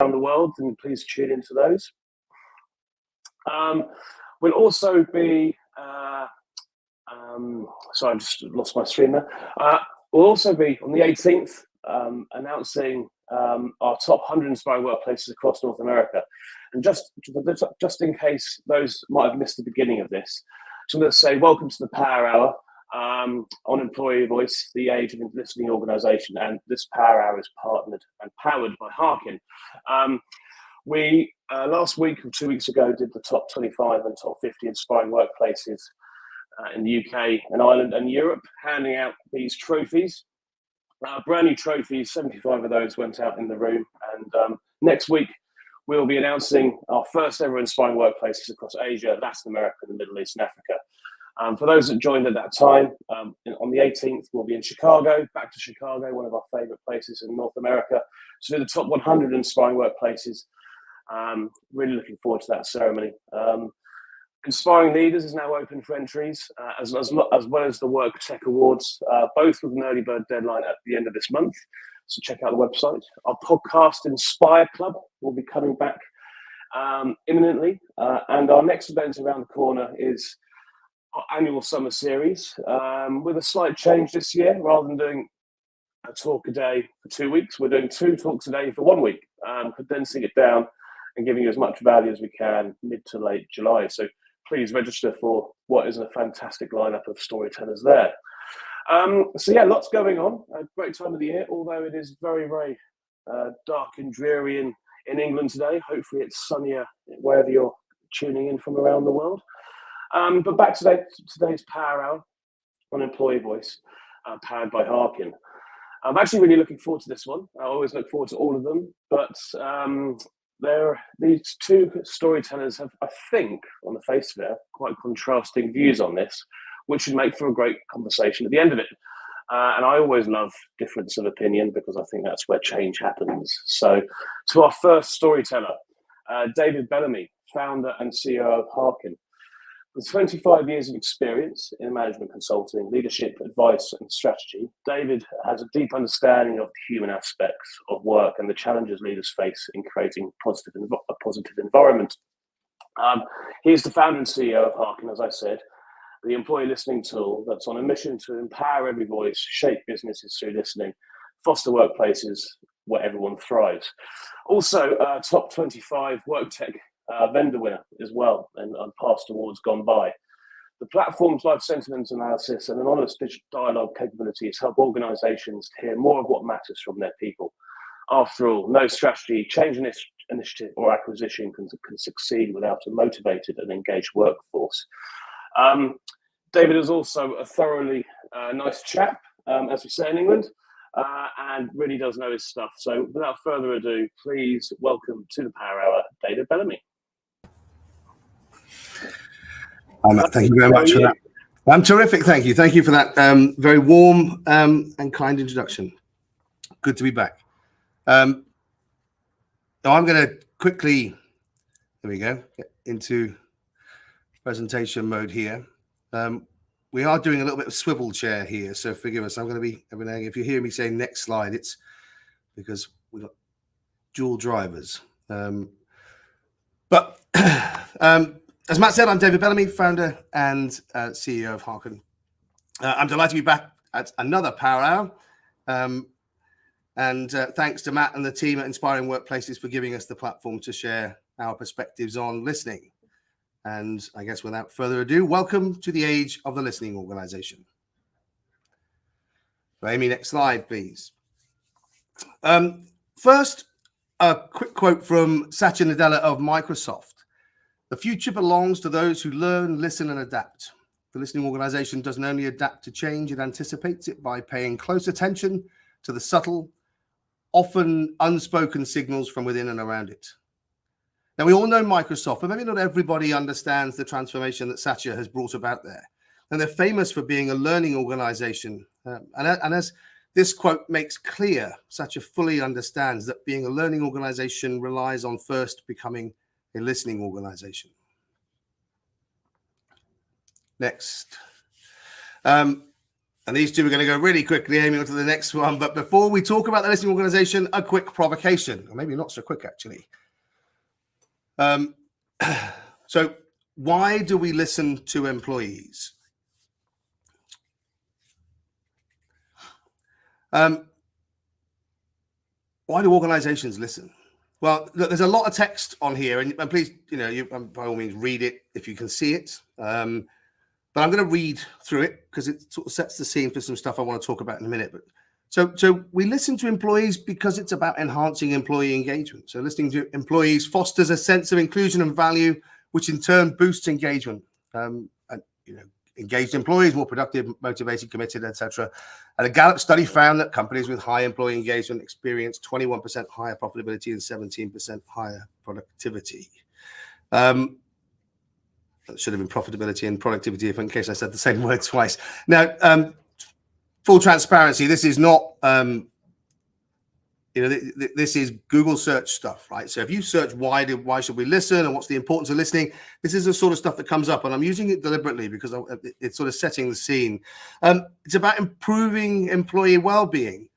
around the world, and please tune into those. We'll also be, sorry, I just lost my stream there. We'll also be on the 18th announcing our top 100 inspiring workplaces across North America. And just in case those might have missed the beginning of this, so I'm going to say welcome to the Power Hour on Employee Voice, the Age of Listening organisation. And this Power Hour is partnered and powered by Harkin. We last week or 2 weeks ago did the top 25 and top 50 inspiring workplaces in the UK and Ireland and Europe, handing out these trophies. Brand new trophies, 75 of those went out in the room. And next week, we'll be announcing our first ever inspiring workplaces across Asia, Latin America, the Middle East and Africa. For those that joined at that time, on the 18th, we'll be in Chicago, back to Chicago, one of our favorite places in North America. So the top 100 inspiring workplaces. Really looking forward to that ceremony. Inspiring Leaders is now open for entries, as well as the Work Tech Awards, both with an early bird deadline at the end of this month. So check out the website. Our podcast Inspire Club will be coming back imminently. And our next event around the corner is our annual summer series, with a slight change this year. Rather than doing a talk a day for 2 weeks, we're doing 2 talks a day for 1 week, condensing it down and giving you as much value as we can mid to late July. So please register for what is a fantastic lineup of storytellers there. So yeah, lots going on. A great time of the year, although it is very, very dark and dreary in England today. Hopefully it's sunnier wherever you're tuning in from around the world. But back to today's Power Hour on Employee Voice, powered by Harkin. I'm actually really looking forward to this one. I always look forward to all of them, but these 2 storytellers have, I think, on the face of it, quite contrasting views on this, which should make for a great conversation at the end of it. And I always love difference of opinion because I think that's where change happens. So to our first storyteller, David Bellamy, founder and CEO of Harkin. With 25 years of experience in management consulting, leadership, advice, and strategy, David has a deep understanding of the human aspects of work and the challenges leaders face in creating a positive environment. He is the founder and CEO of Harkin, as I said, the employee listening tool that's on a mission to empower every voice, shape businesses through listening, foster workplaces where everyone thrives. Also, top 25 work tech vendor winner as well, and on past awards gone by. The platform's live sentiment analysis and an honest digital dialogue capabilities help organisations to hear more of what matters from their people. After all, no strategy, change initiative or acquisition can succeed without a motivated and engaged workforce. David is also a thoroughly nice chap, as we say in England, and really does know his stuff. So without further ado, please welcome to the Power Hour, David Bellamy. Hi, Matt. Thank you very much for that. I'm terrific. Thank you. Thank you for that very warm and kind introduction. Good to be back. Now I'm going to quickly, there we go, get into presentation mode here. We are doing a little bit of swivel chair here, so forgive us. I'm going to be, if you hear me say next slide, it's because we've got dual drivers. As Matt said, I'm David Bellamy, founder and CEO of Harkin. I'm delighted to be back at another Power Hour. Thanks to Matt and the team at Inspiring Workplaces for giving us the platform to share our perspectives on listening. And I guess without further ado, welcome to the Age of the Listening Organization. So Amy, next slide, please. First, a quick quote from Satya Nadella of Microsoft. The future belongs to those who learn, listen, and adapt. The listening organization doesn't only adapt to change, it anticipates it by paying close attention to the subtle, often unspoken signals from within and around it. Now, we all know Microsoft, but maybe not everybody understands the transformation that Satya has brought about there. And they're famous for being a learning organization. And as this quote makes clear, Satya fully understands that being a learning organization relies on first becoming a listening organization. Next. And these two are going to go really quickly, Amy, on to the next one. But before we talk about the listening organization, a quick provocation, or maybe not so quick, actually. So why do we listen to employees? Why do organizations listen? Well, look, there's a lot of text on here, and please, you by all means read it if you can see it. But I'm going to read through it because it sort of sets the scene for some stuff I want to talk about in a minute. But so we listen to employees because it's about enhancing employee engagement. So listening to employees fosters a sense of inclusion and value, which in turn boosts engagement. And engaged employees, more productive, motivated, committed, etc. And a Gallup study found that companies with high employee engagement experienced 21% higher profitability and 17% higher productivity. That should have been profitability and productivity, if in case I said the same word twice. Now, full transparency, this is not, this is Google search stuff, right? So if you search why should we listen and what's the importance of listening, this is the sort of stuff that comes up, and I'm using it deliberately because it's sort of setting the scene. It's about improving employee well-being.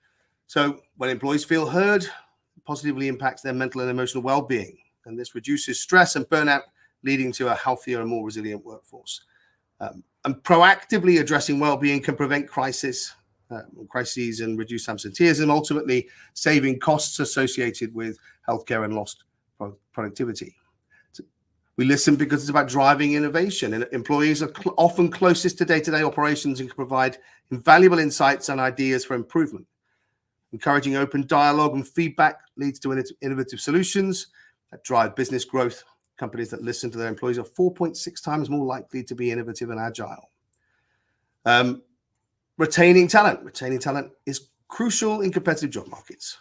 So when employees feel heard, it positively impacts their mental and emotional well-being, and this reduces stress and burnout, leading to a healthier and more resilient workforce. And proactively addressing well-being can prevent crises and reduce absenteeism, ultimately saving costs associated with healthcare and lost productivity. So we listen because it's about driving innovation, and employees are often closest to day-to-day operations and can provide invaluable insights and ideas for improvement. Encouraging open dialogue and feedback leads to innovative solutions that drive business growth. Companies that listen to their employees are 4.6 times more likely to be innovative and agile. Retaining talent is crucial in competitive job markets.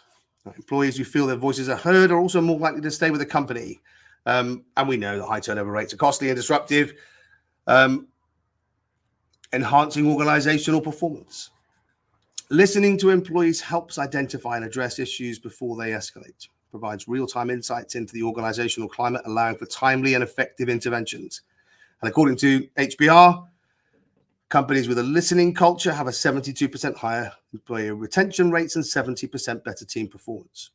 Employees who feel their voices are heard are also more likely to stay with the company. And we know that high turnover rates are costly and disruptive, enhancing organizational performance. Listening to employees helps identify and address issues before they escalate, provides real-time insights into the organizational climate, allowing for timely and effective interventions. And according to HBR, companies with a listening culture have a 72% higher employee retention rates and 70% better team performance.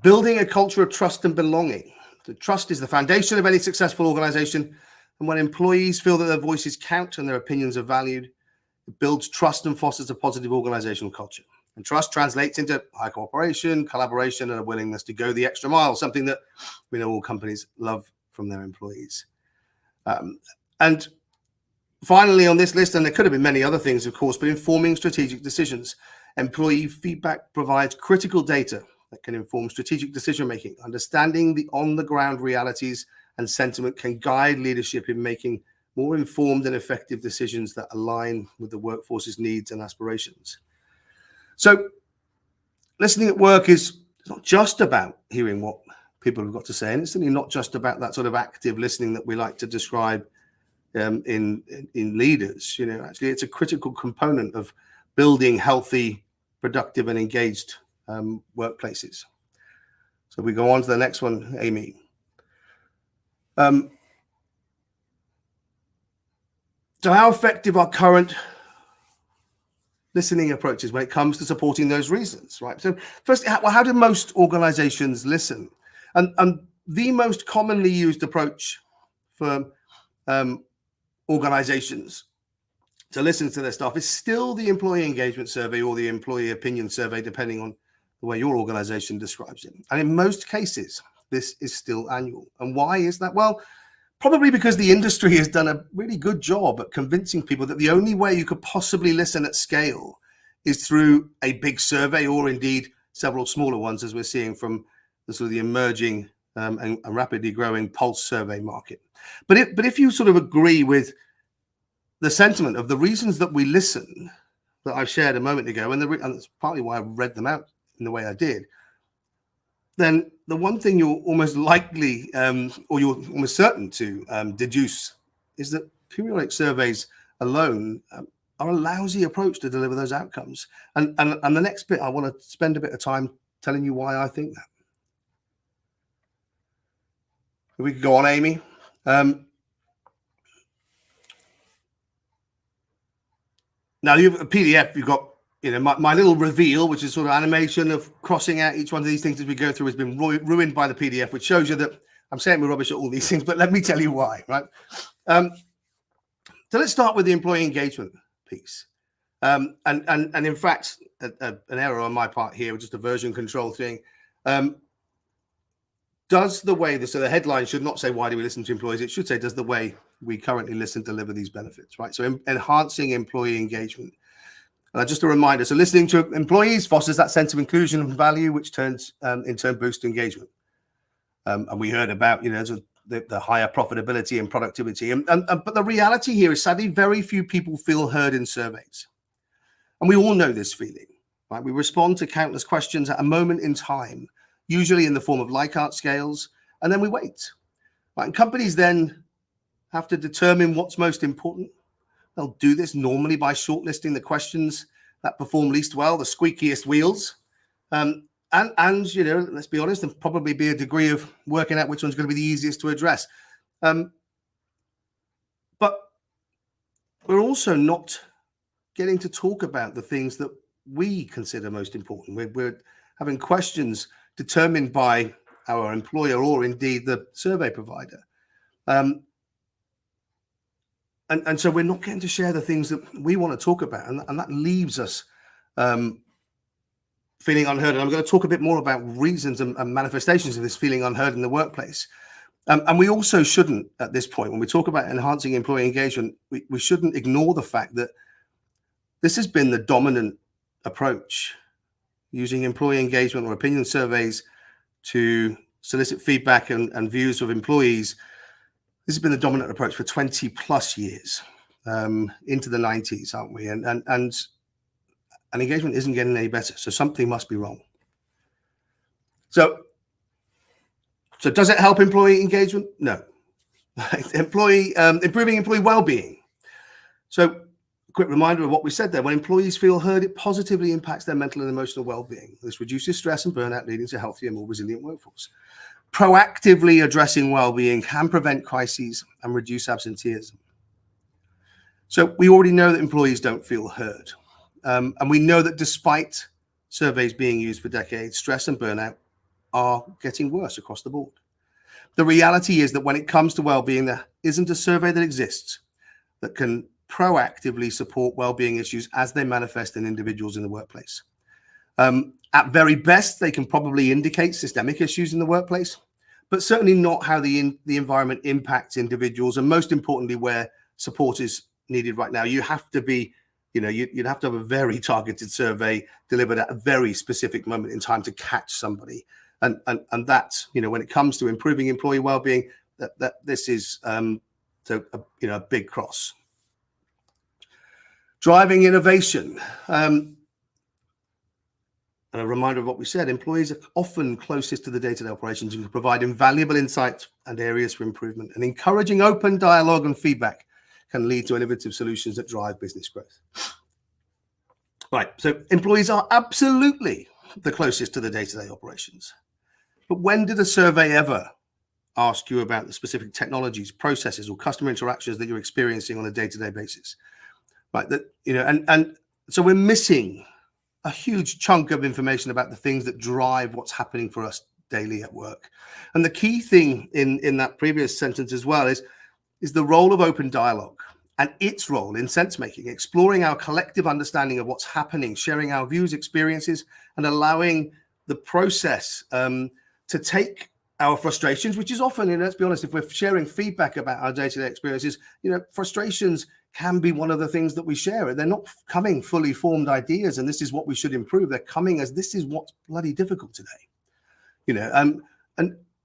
Building a culture of trust and belonging. So trust is the foundation of any successful organization. And when employees feel that their voices count and their opinions are valued, it builds trust and fosters a positive organizational culture. And trust translates into high cooperation, collaboration, and a willingness to go the extra mile, something that we know all companies love from their employees. And finally on this list, and there could have been many other things, of course, but informing strategic decisions. Employee feedback provides critical data that can inform strategic decision-making. Understanding the on-the-ground realities and sentiment can guide leadership in making more informed and effective decisions that align with the workforce's needs and aspirations. So listening at work is not just about hearing what people have got to say, and it's certainly not just about that sort of active listening that we like to describe in leaders. Actually, it's a critical component of building healthy, productive, and engaged workplaces. So we go on to the next one, Amy. So how effective are current listening approaches when it comes to supporting those reasons, right? So first, how do most organizations listen? And the most commonly used approach for organizations to listen to their staff is still the employee engagement survey or the employee opinion survey, depending on the way your organization describes it. And in most cases, this is still annual. And why is that? Well, probably because the industry has done a really good job at convincing people that the only way you could possibly listen at scale is through a big survey, or indeed several smaller ones, as we're seeing from the sort of the emerging and rapidly growing pulse survey market. But if you sort of agree with the sentiment of the reasons that we listen that I've shared a moment ago, and that's partly why I read them out in the way I did, then the one thing you're almost likely, or you're almost certain to deduce, is that periodic surveys alone are a lousy approach to deliver those outcomes. And the next bit, I want to spend a bit of time telling you why I think that. We could go on, Amy. Now, you've a PDF, you've got, my little reveal, which is sort of animation of crossing out each one of these things as we go through, has been ruined by the PDF, which shows you that I'm saying we're rubbish at all these things, but let me tell you why, right? So let's start with the employee engagement piece. And in fact, an error on my part here, just a version control thing. Does the way, so the headline should not say, why do we listen to employees? It should say, does the way we currently listen deliver these benefits, right? So enhancing employee engagement. Just a reminder, so listening to employees fosters that sense of inclusion and value, which turns, in turn, boosts engagement. And we heard about, the higher profitability and productivity. But the reality here is, sadly, very few people feel heard in surveys. And we all know this feeling, right? We respond to countless questions at a moment in time, usually in the form of Likert scales, and then we wait. Right? And companies then have to determine what's most important. They'll do this normally by shortlisting the questions that perform least well, the squeakiest wheels. And let's be honest, there'll probably be a degree of working out which one's going to be the easiest to address. But we're also not getting to talk about the things that we consider most important. We're having questions determined by our employer or indeed the survey provider. And so we're not getting to share the things that we want to talk about. And that leaves us feeling unheard. And I'm going to talk a bit more about reasons and manifestations of this feeling unheard in the workplace. And we also shouldn't, at this point, when we talk about enhancing employee engagement, we shouldn't ignore the fact that this has been the dominant approach, using employee engagement or opinion surveys to solicit feedback and views of employees. This has been the dominant approach for 20 plus years, into the 90s, aren't we? And engagement isn't getting any better. So something must be wrong. So does it help employee engagement? No. Improving employee well-being. So a quick reminder of what we said there. When employees feel heard, it positively impacts their mental and emotional well-being. This reduces stress and burnout, leading to a healthier, more resilient workforce. Proactively addressing well-being can prevent crises and reduce absenteeism. So we already know that employees don't feel heard. And we know that despite surveys being used for decades, stress and burnout are getting worse across the board. The reality is that when it comes to well-being, there isn't a survey that exists that can proactively support well-being issues as they manifest in individuals in the workplace. At very best, they can probably indicate systemic issues in the workplace, but certainly not how the environment impacts individuals, and most importantly, where support is needed right now. You have to be, you'd have to have a very targeted survey delivered at a very specific moment in time to catch somebody. And that, when it comes to improving employee well-being, that this is a big cross. Driving innovation. And a reminder of what we said, employees are often closest to the day-to-day operations and can provide invaluable insights and areas for improvement. And encouraging open dialogue and feedback can lead to innovative solutions that drive business growth. Right, so employees are absolutely the closest to the day-to-day operations. But when did a survey ever ask you about the specific technologies, processes, or customer interactions that you're experiencing on a day-to-day basis? Right, and so we're missing a huge chunk of information about the things that drive what's happening for us daily at work. And the key thing in that previous sentence as well is the role of open dialogue and its role in sense making, exploring our collective understanding of what's happening, sharing our views, experiences, and allowing the process to take our frustrations, which is often, let's be honest, if we're sharing feedback about our day-to-day experiences, frustrations can be one of the things that we share. They're not coming fully formed ideas, and this is what we should improve. They're coming as this is what's bloody difficult today, and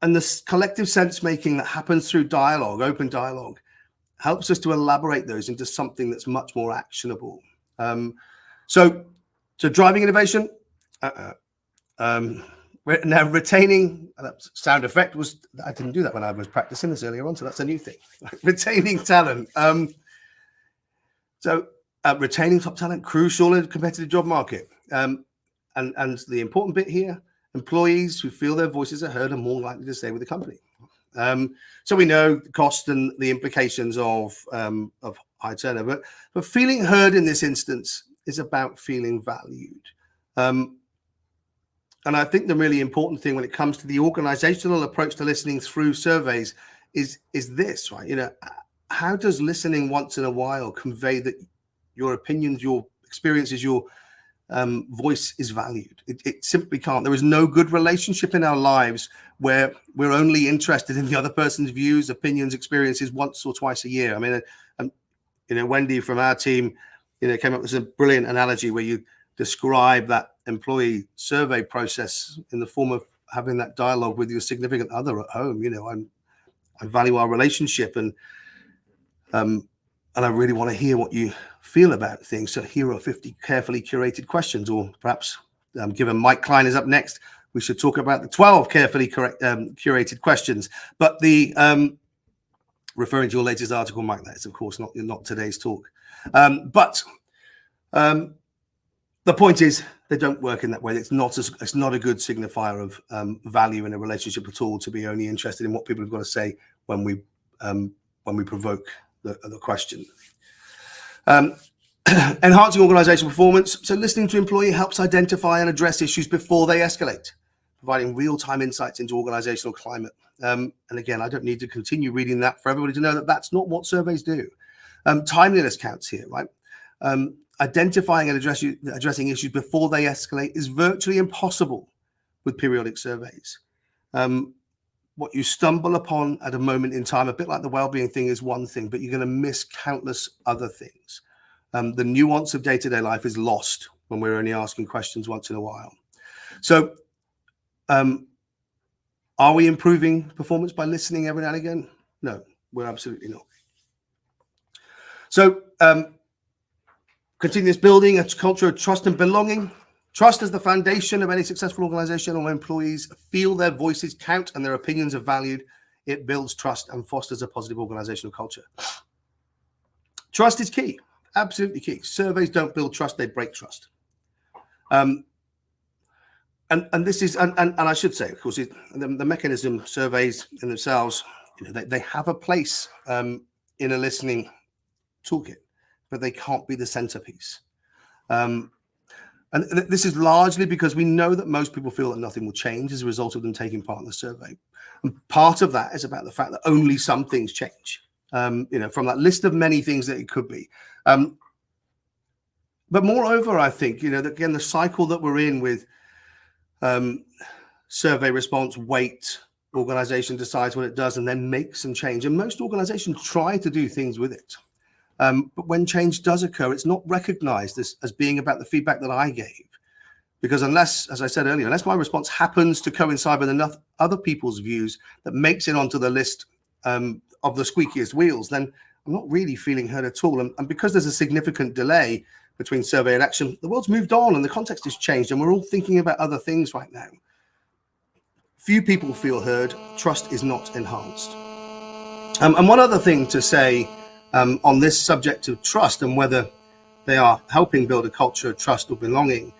this collective sense making that happens through dialogue, open dialogue, helps us to elaborate those into something that's much more actionable. So driving innovation. Now retaining, that sound effect was, I didn't do that when I was practicing this earlier on, so that's a new thing. Retaining talent. Retaining top talent, crucial in a competitive job market. And the important bit here, employees who feel their voices are heard are more likely to stay with the company. So we know the cost and the implications of high turnover. But feeling heard in this instance is about feeling valued. And I think the really important thing when it comes to the organizational approach to listening through surveys is this, right? You know, how does listening once in a while convey that your opinions, your experiences, your voice is valued? It simply can't. There is no good relationship in our lives where we're only interested in the other person's views, opinions, experiences once or twice a year. I mean, you know, Wendy from our team, you know, came up with a brilliant analogy where you describe that employee survey process in the form of having that dialogue with your significant other at home. You know, I value our relationship, and I really want to hear what you feel about things. So here are 50 carefully curated questions, or perhaps given Mike Klein is up next, we should talk about the 12 carefully curated questions. But the referring to your latest article, Mike, that is of course not today's talk. The point is, they don't work in that way. It's not a good signifier of value in a relationship at all to be only interested in what people have got to say when we provoke the question. Enhancing organizational performance. So listening to employee helps identify and address issues before they escalate, providing real-time insights into organizational climate. And again, I don't need to continue reading that for everybody to know that that's not what surveys do. Timeliness counts here, right? Identifying and addressing issues before they escalate is virtually impossible with periodic surveys. What you stumble upon at a moment in time, a bit like the well-being thing, is one thing, but you're going to miss countless other things. The nuance of day-to-day life is lost when we're only asking questions once in a while. So are we improving performance by listening every now and again? No, we're absolutely not. So continuous building a culture of trust and belonging. Trust is the foundation of any successful organization, and when employees feel their voices count and their opinions are valued, it builds trust and fosters a positive organizational culture. Trust is key, absolutely key. Surveys don't build trust, they break trust. And this is, and I should say, of course, the mechanism surveys in themselves, you know, they have a place in a listening toolkit, but they can't be the centerpiece. And this is largely because we know that most people feel that nothing will change as a result of them taking part in the survey. And part of that is about the fact that only some things change, you know, from that list of many things that it could be. But moreover, I think, you know, that again, the cycle that we're in with survey response, wait, organization decides what it does and then makes some change. And most organizations try to do things with it. But when change does occur, it's not recognized as being about the feedback that I gave. Because unless, as I said earlier, unless my response happens to coincide with enough other people's views that makes it onto the list of the squeakiest wheels, then I'm not really feeling heard at all. And because there's a significant delay between survey and action, the world's moved on and the context has changed, and we're all thinking about other things right now. Few people feel heard. Trust is not enhanced. And one other thing to say on this subject of trust and whether they are helping build a culture of trust or belonging,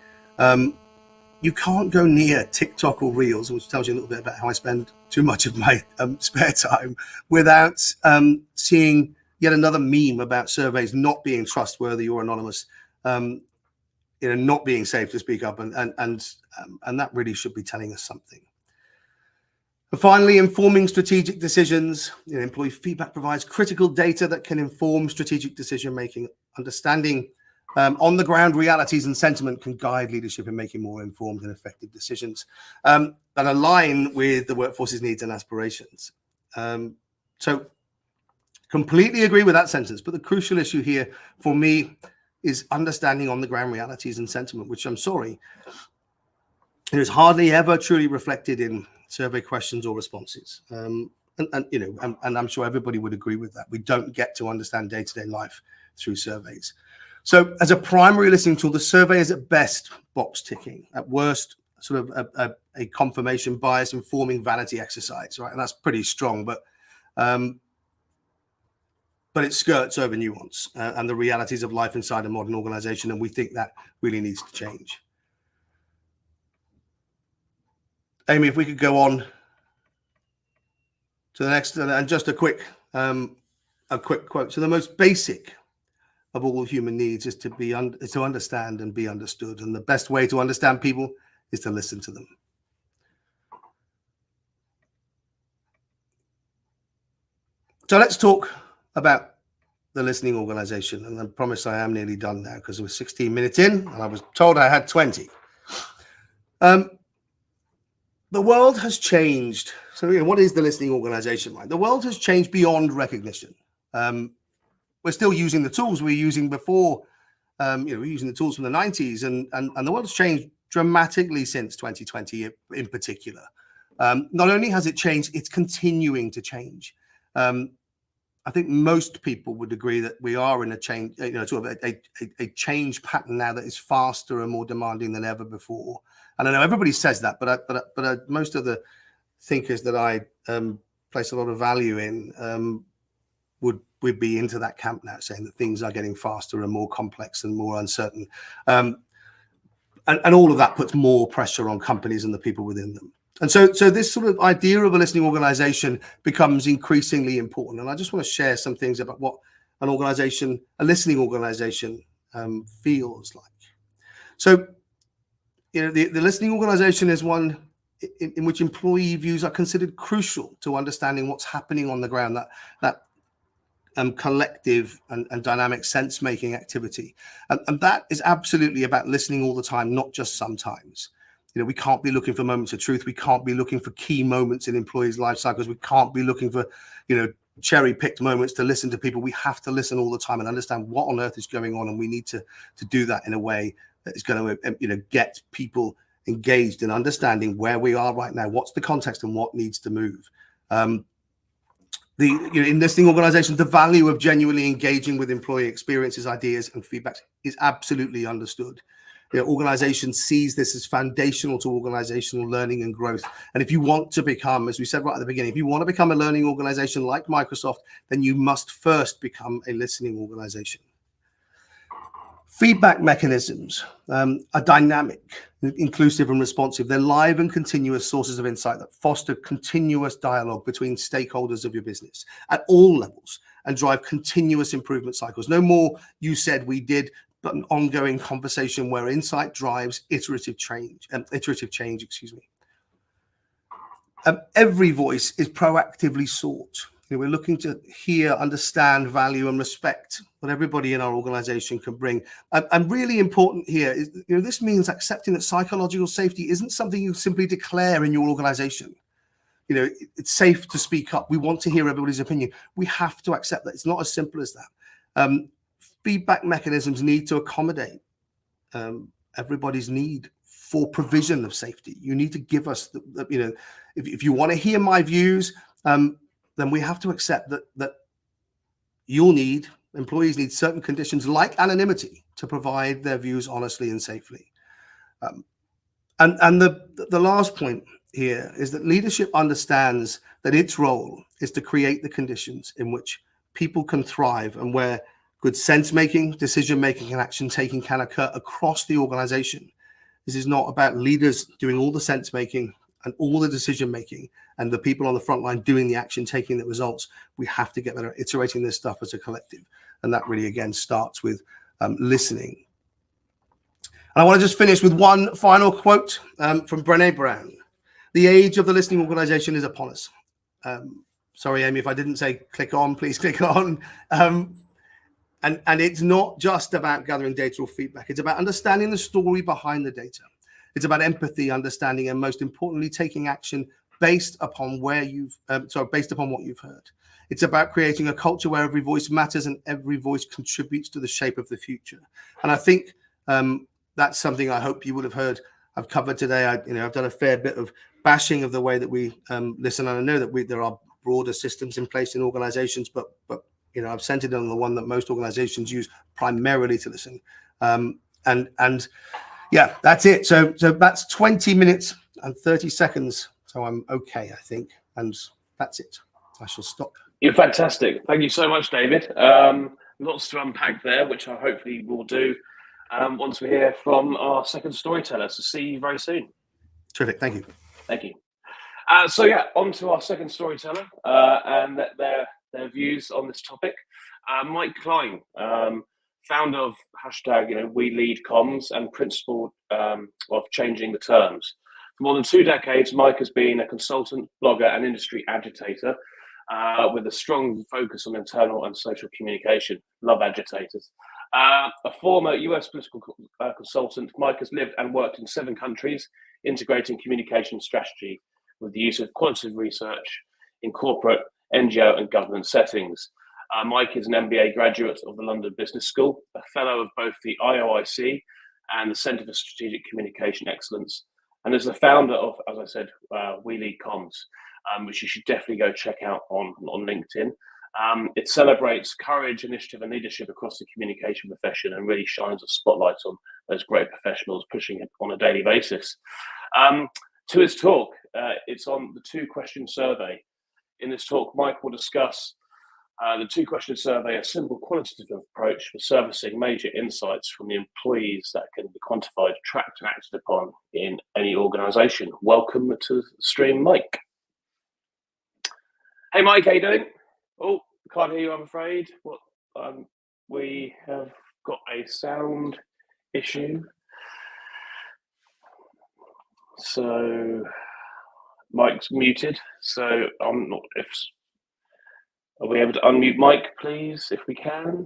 you can't go near TikTok or Reels, which tells you a little bit about how I spend too much of my spare time, without seeing yet another meme about surveys not being trustworthy or anonymous, you know, not being safe to speak up, and that really should be telling us something. And finally, informing strategic decisions. You know, employee feedback provides critical data that can inform strategic decision making. Understanding on the ground realities and sentiment can guide leadership in making more informed and effective decisions that align with the workforce's needs and aspirations. So completely agree with that sentence, but the crucial issue here for me is understanding on the ground realities and sentiment, which I'm sorry, it is hardly ever truly reflected in survey questions or responses. And you know, and I'm sure everybody would agree with that. We don't get to understand day-to-day life through surveys. So as a primary listening tool, the survey is at best box ticking, at worst sort of a confirmation bias informing vanity exercise, right? And that's pretty strong, but it skirts over nuance and the realities of life inside a modern organization, and we think that really needs to change. Amy, if we could go on to the next, and just a quick quote. So the most basic of all human needs is to understand and be understood. And the best way to understand people is to listen to them. So let's talk about the listening organization. And I promise I am nearly done now because we're 16 minutes in and I was told I had 20. The world has changed. So what is the listening organization like? The world has changed beyond recognition. We're still using the tools we were using before. We're using the tools from the 90s, and the world has changed dramatically since 2020 in particular. Not only has it changed, it's continuing to change. I think most people would agree that we are in a change, sort of a change pattern now that is faster and more demanding than ever before. And I know everybody says that, but most of the thinkers that I place a lot of value in would be into that camp now, saying that things are getting faster and more complex and more uncertain. And all of that puts more pressure on companies and the people within them. And so this sort of idea of a listening organization becomes increasingly important. And I just want to share some things about what a listening organization feels like. So, the listening organization is one in which employee views are considered crucial to understanding what's happening on the ground, that collective and dynamic sense-making activity. And that is absolutely about listening all the time, not just sometimes. We can't be looking for moments of truth. We can't be looking for key moments in employees' life cycles. We can't be looking for, cherry-picked moments to listen to people. We have to listen all the time and understand what on earth is going on. And we need to do that in a way that is going to, get people engaged in understanding where we are right now, what's the context and what needs to move. In listening organizations, the value of genuinely engaging with employee experiences, ideas, and feedback is absolutely understood. Organization sees this as foundational to organizational learning and growth. And if you want to become, as we said right at the beginning, if you want to become a learning organization like Microsoft, then you must first become a listening organization. Feedback mechanisms are dynamic, inclusive, and responsive. They're live and continuous sources of insight that foster continuous dialogue between stakeholders of your business at all levels and drive continuous improvement cycles. No more you said, we did, but an ongoing conversation where insight drives iterative change. Every voice is proactively sought. We're looking to hear, understand, value, and respect what everybody in our organization can bring. And really important here is, this means accepting that psychological safety isn't something you simply declare in your organization. It's safe to speak up. We want to hear everybody's opinion. We have to accept that. It's not as simple as that. Feedback mechanisms need to accommodate everybody's need for provision of safety. You need to give us, if you want to hear my views, then we have to accept that employees need certain conditions like anonymity to provide their views honestly and safely. And the last point here is that leadership understands that its role is to create the conditions in which people can thrive and where good sense-making, decision-making, and action-taking can occur across the organization. This is not about leaders doing all the sense-making and all the decision-making and the people on the front line doing the action-taking that results. We have to get better at iterating this stuff as a collective. And that really, again, starts with listening. And I want to just finish with one final quote from Brené Brown. The age of the listening organization is upon us. Sorry, Amy, if I didn't say click on, please click on. And it's not just about gathering data or feedback. It's about understanding the story behind the data. It's about empathy, understanding, and most importantly, taking action based upon what you've heard. It's about creating a culture where every voice matters and every voice contributes to the shape of the future. And I think that's something I hope you would have heard I've covered today. I've done a fair bit of bashing of the way that we listen, and I know that there are broader systems in place in organizations, but I've centered on the one that most organizations use primarily to listen. And yeah, that's it. So that's 20 minutes and 30 seconds. So I'm okay, I think. And that's it. I shall stop. You're fantastic. Thank you so much, David. Lots to unpack there, which I hopefully will do once we hear from our second storyteller. So see you very soon. Terrific. Thank you. Thank you. On to our second storyteller and their views on this topic. Mike Klein founder of hashtag, We Lead Comms, and principal of changing the terms. For more than 2 decades, Mike has been a consultant, blogger, and industry agitator with a strong focus on internal and social communication. Love agitators. A former US political consultant, Mike has lived and worked in 7 countries, integrating communication strategy with the use of qualitative research in corporate, NGO, and government settings. Mike is an MBA graduate of the London Business School, a fellow of both the IOIC and the Centre for Strategic Communication Excellence, and is the founder of, as I said, We Lead Comms, which you should definitely go check out on LinkedIn. It celebrates courage, initiative, and leadership across the communication profession and really shines a spotlight on those great professionals pushing it on a daily basis. To his talk, it's on the 2-question survey. In this talk, Mike will discuss the 2-question survey, a simple quantitative approach for servicing major insights from the employees that can be quantified, tracked, and acted upon in any organisation. Welcome to the stream, Mike. Hey, Mike, how you doing? Oh, can't hear you, I'm afraid. We have got a sound issue. So Mike's muted. So I'm not. Are we able to unmute Mike, please, if we can?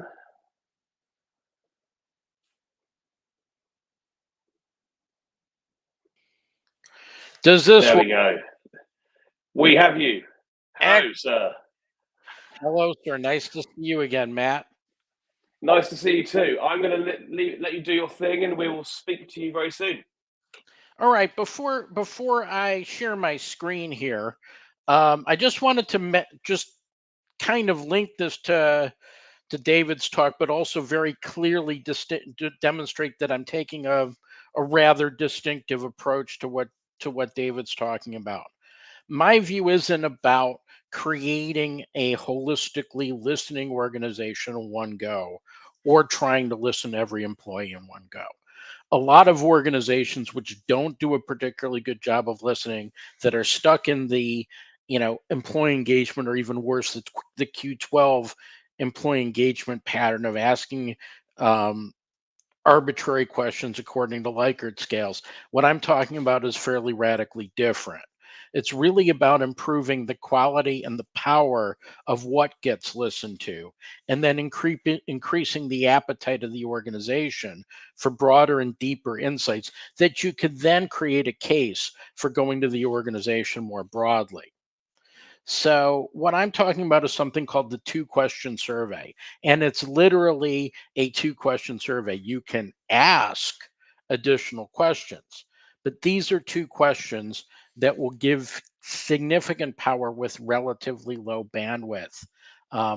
There we go. We have you. Hello, sir. Hello, sir. Nice to see you again, Matt. Nice to see you too. I'm going to let you do your thing, and we will speak to you very soon. All right. Before I share my screen here, I just wanted to just kind of link this to David's talk, but also very clearly demonstrate that I'm taking a rather distinctive approach to what David's talking about. My view isn't about creating a holistically listening organization in one go or trying to listen to every employee in one go. A lot of organizations which don't do a particularly good job of listening, that are stuck in the employee engagement, or even worse, the Q12 employee engagement pattern of asking arbitrary questions according to Likert scales. What I'm talking about is fairly radically different. It's really about improving the quality and the power of what gets listened to, and then increasing the appetite of the organization for broader and deeper insights that you could then create a case for going to the organization more broadly. So what I'm talking about is something called the 2-question survey, and it's literally a 2-question survey. You can ask additional questions, but these are 2 questions that will give significant power with relatively low bandwidth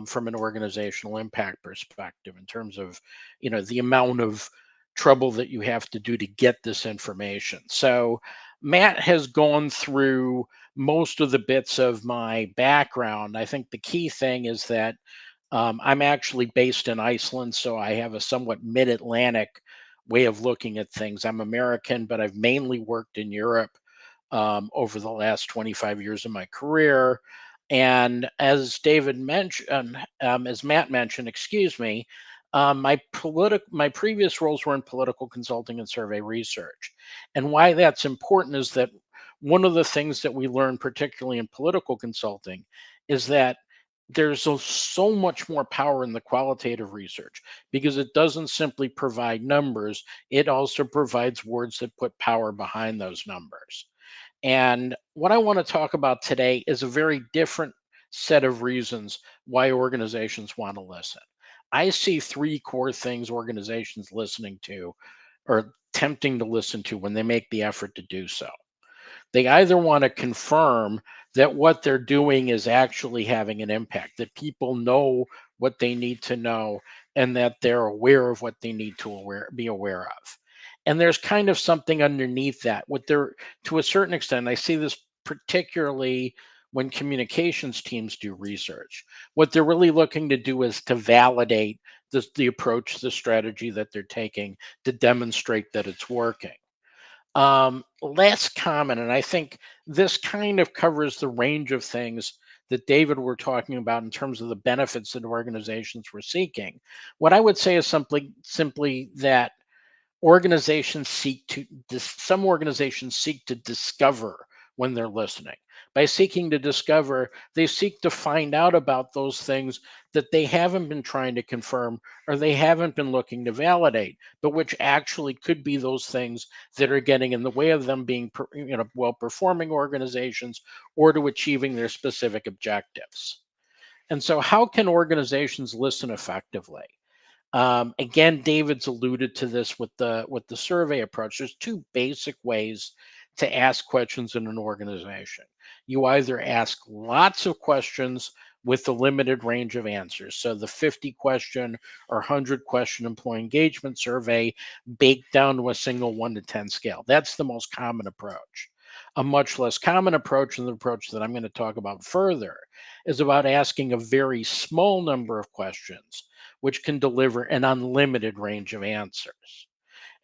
from an organizational impact perspective, in terms of the amount of trouble that you have to do to get this information. So Matt has gone through most of the bits of my background. I think the key thing is that I'm actually based in Iceland, so I have a somewhat mid-Atlantic way of looking at things. I'm American, but I've mainly worked in Europe over the last 25 years of my career. And as David mentioned, as Matt mentioned, excuse me, my previous roles were in political consulting and survey research. And why that's important is that one of the things that we learn, particularly in political consulting, is that there's so much more power in the qualitative research, because it doesn't simply provide numbers, it also provides words that put power behind those numbers. And what I want to talk about today is a very different set of reasons why organizations want to listen. I see 3 core things organizations listening to, or attempting to listen to, when they make the effort to do so. They either want to confirm that what they're doing is actually having an impact, that people know what they need to know, and that they're aware of what they need to be aware of. And there's kind of something underneath that. To a certain extent, I see this particularly when communications teams do research. What they're really looking to do is to validate the approach, the strategy that they're taking, to demonstrate that it's working. Less common, and I think this kind of covers the range of things that David were talking about in terms of the benefits that organizations were seeking, what I would say is simply that some organizations seek to discover when they're listening. By seeking to discover, they seek to find out about those things that they haven't been trying to confirm or they haven't been looking to validate, but which actually could be those things that are getting in the way of them being well-performing organizations or to achieving their specific objectives. And so how can organizations listen effectively? Again, David's alluded to this with the survey approach. There's two basic ways to ask questions in an organization. You either ask lots of questions with a limited range of answers. So the 50 question or 100 question employee engagement survey baked down to a single 1 to 10 scale. That's the most common approach. A much less common approach, and the approach that I'm going to talk about further, is about asking a very small number of questions which can deliver an unlimited range of answers.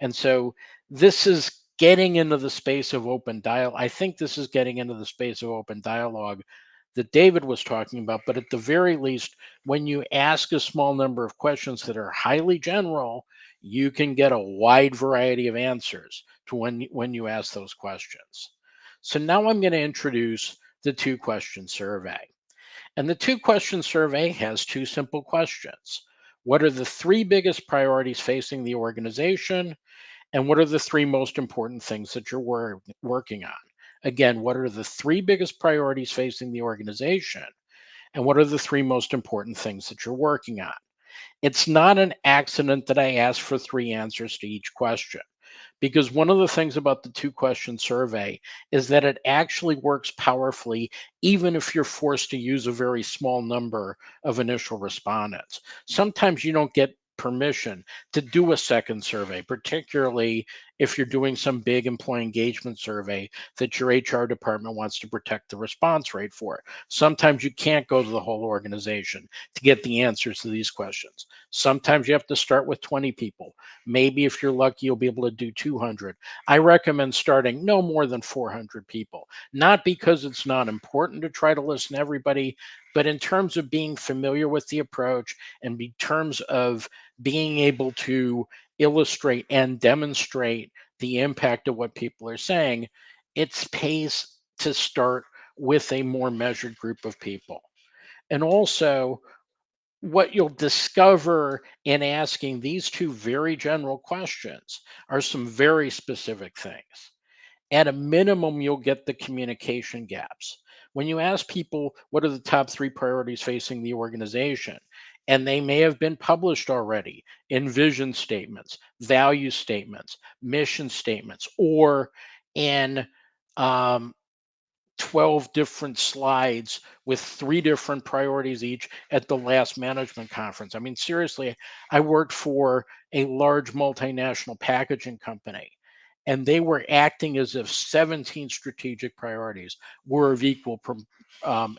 And so this is getting into the space of open dialogue. I think this is getting into the space of open dialogue that David was talking about. But at the very least, when you ask a small number of questions that are highly general, you can get a wide variety of answers to when you ask those questions. So now I'm going to introduce the 2-question survey. And the 2-question survey has 2 simple questions. What are the 3 biggest priorities facing the organization? And what are the 3 most important things that you're working on? Again, what are the 3 biggest priorities facing the organization? And what are the 3 most important things that you're working on? It's not an accident that I asked for 3 answers to each question, because one of the things about the 2-question survey is that it actually works powerfully even if you're forced to use a very small number of initial respondents. Sometimes you don't get permission to do a second survey, particularly if you're doing some big employee engagement survey that your HR department wants to protect the response rate for. Sometimes you can't go to the whole organization to get the answers to these questions. Sometimes you have to start with 20 people. Maybe if you're lucky, you'll be able to do 200. I recommend starting no more than 400 people, not because it's not important to try to listen to everybody, but in terms of being familiar with the approach and in terms of being able to illustrate and demonstrate the impact of what people are saying, it pays to start with a more measured group of people. And also, what you'll discover in asking these 2 very general questions are some very specific things. At a minimum, you'll get the communication gaps. When you ask people what are the top 3 priorities facing the organization, and they may have been published already in vision statements, value statements, mission statements, or in um, 12 different slides with 3 different priorities each at the last management conference. I mean, seriously, I worked for a large multinational packaging company, and they were acting as if 17 strategic priorities were of equal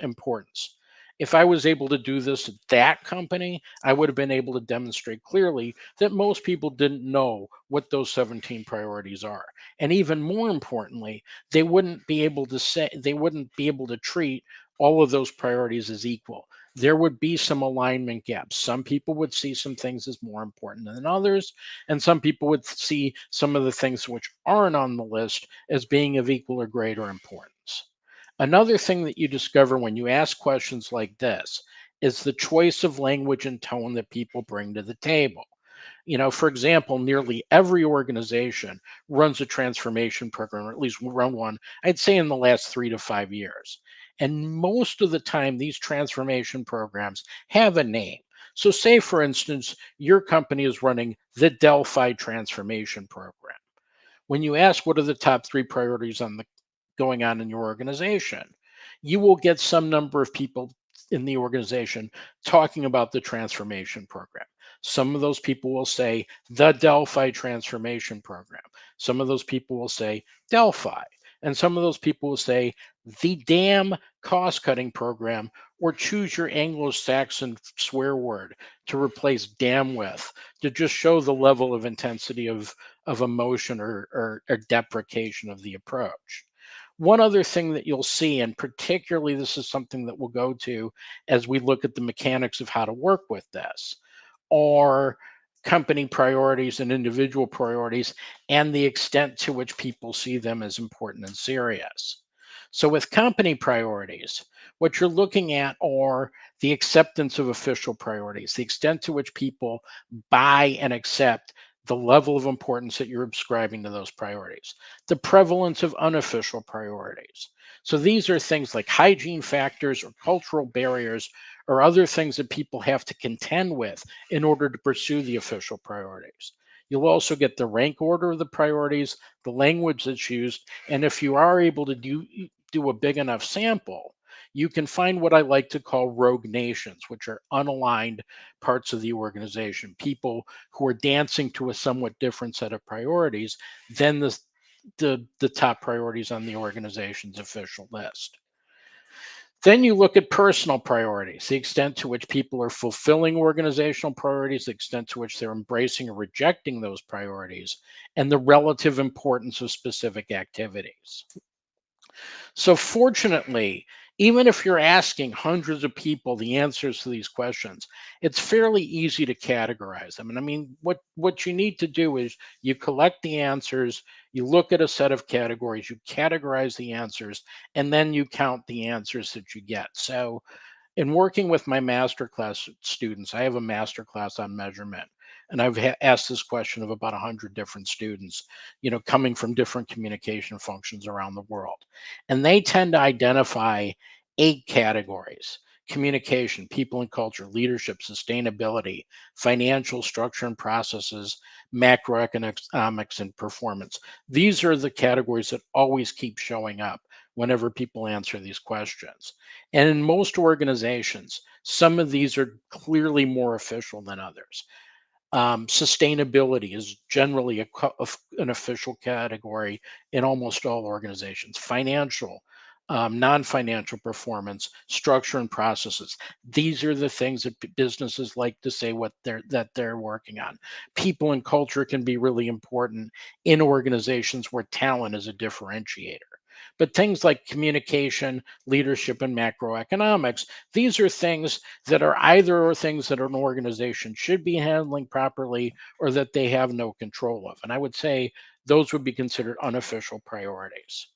importance. If I was able to do this at that company, I would have been able to demonstrate clearly that most people didn't know what those 17 priorities are. And even more importantly, they wouldn't be able to treat all of those priorities as equal. There would be some alignment gaps. Some people would see some things as more important than others, and some people would see some of the things which aren't on the list as being of equal or greater importance. Another thing that you discover when you ask questions like this is the choice of language and tone that people bring to the table. For example, nearly every organization runs a transformation program, or at least run one, I'd say in the last 3 to 5 years. And most of the time, these transformation programs have a name. So, say, for instance, your company is running the Delphi Transformation Program. When you ask what are the top 3 priorities going on in your organization, you will get some number of people in the organization talking about the transformation program. Some of those people will say the Delphi transformation program. Some of those people will say Delphi. And some of those people will say the damn cost cutting program, or choose your Anglo-Saxon swear word to replace damn with, to just show the level of intensity of emotion or deprecation of the approach. One other thing that you'll see, and particularly this is something that we'll go to as we look at the mechanics of how to work with this, are company priorities and individual priorities and the extent to which people see them as important and serious. So, with company priorities, what you're looking at are the acceptance of official priorities, the extent to which people buy and accept the level of importance that you're ascribing to those priorities, the prevalence of unofficial priorities. So, these are things like hygiene factors or cultural barriers or other things that people have to contend with in order to pursue the official priorities. You'll also get the rank order of the priorities, the language that's used, and if you are able to do a big enough sample, you can find what I like to call rogue nations, which are unaligned parts of the organization, people who are dancing to a somewhat different set of priorities than the top priorities on the organization's official list. Then you look at personal priorities, the extent to which people are fulfilling organizational priorities, the extent to which they're embracing or rejecting those priorities, and the relative importance of specific activities. So, fortunately, even if you're asking hundreds of people the answers to these questions, it's fairly easy to categorize them. And I mean, what you need to do is you collect the answers, you look at a set of categories, you categorize the answers, and then you count the answers that you get. So, in working with my masterclass students, I have a masterclass on measurement, and I've asked this question of about 100 different students, coming from different communication functions around the world. And they tend to identify 8 categories: communication, people and culture, leadership, sustainability, financial structure and processes, macroeconomics, and performance. These are the categories that always keep showing up whenever people answer these questions. And in most organizations, some of these are clearly more official than others. Sustainability is generally an official category in almost all organizations. Financial, non-financial performance, structure and processes. These are the things that businesses like to say they're working on. People and culture can be really important in organizations where talent is a differentiator. But things like communication, leadership, and macroeconomics, these are things that are either things that an organization should be handling properly or that they have no control of. And I would say those would be considered unofficial priorities.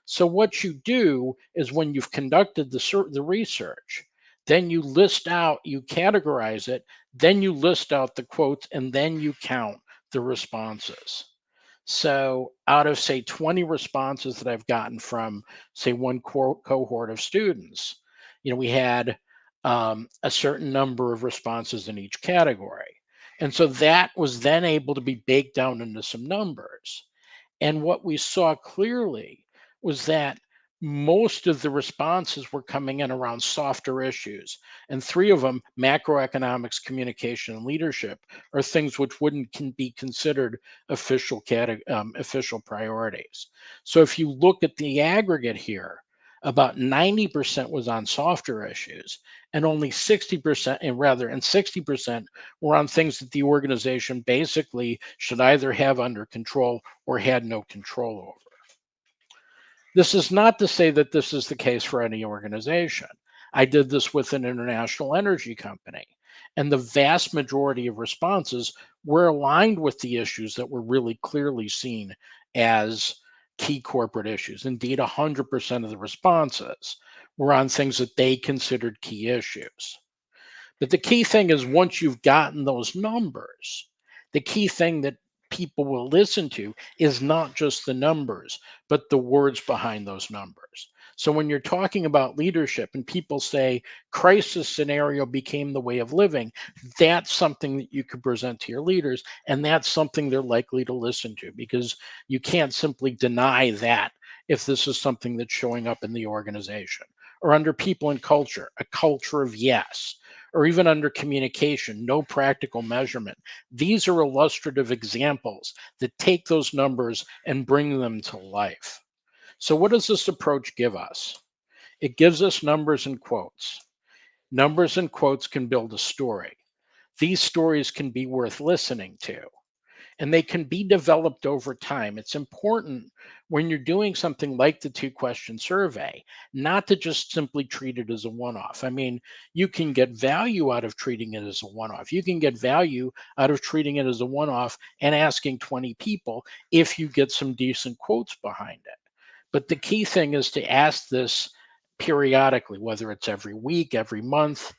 So what you do is when you've conducted the research, then you list out, you categorize it, then you list out the quotes, and then you count the responses. So out of, say, 20 responses that I've gotten from, say, one cohort of students, we had a certain number of responses in each category. And so that was then able to be baked down into some numbers. And what we saw clearly was that most of the responses were coming in around softer issues. And 3 of them, macroeconomics, communication, and leadership, are things which wouldn't be considered official priorities. So if you look at the aggregate here, about 90% was on softer issues, and only 60%, and 60% were on things that the organization basically should either have under control or had no control over. This is not to say that this is the case for any organization. I did this with an international energy company, and the vast majority of responses were aligned with the issues that were really clearly seen as key corporate issues. Indeed, 100% of the responses were on things that they considered key issues. But the key thing is, once you've gotten those numbers, the key thing that people will listen to is not just the numbers, but the words behind those numbers. So when you're talking about leadership and people say crisis scenario became the way of living, that's something that you could present to your leaders, and that's something they're likely to listen to, because you can't simply deny that if this is something that's showing up in the organization. Or under people and culture, a culture of yes. Or even under communication, no practical measurement. These are illustrative examples that take those numbers and bring them to life. So, what does this approach give us? It gives us numbers and quotes. Numbers and quotes can build a story. These stories can be worth listening to. and they can be developed over time. It's important when you're doing something like the 2-question survey, not to just simply treat it as a one-off. I mean, you can get value out of treating it as a one-off. You can get value out of treating it as a one-off and asking 20 people if you get some decent quotes behind it. But the key thing is to ask this periodically, whether it's every week, every month,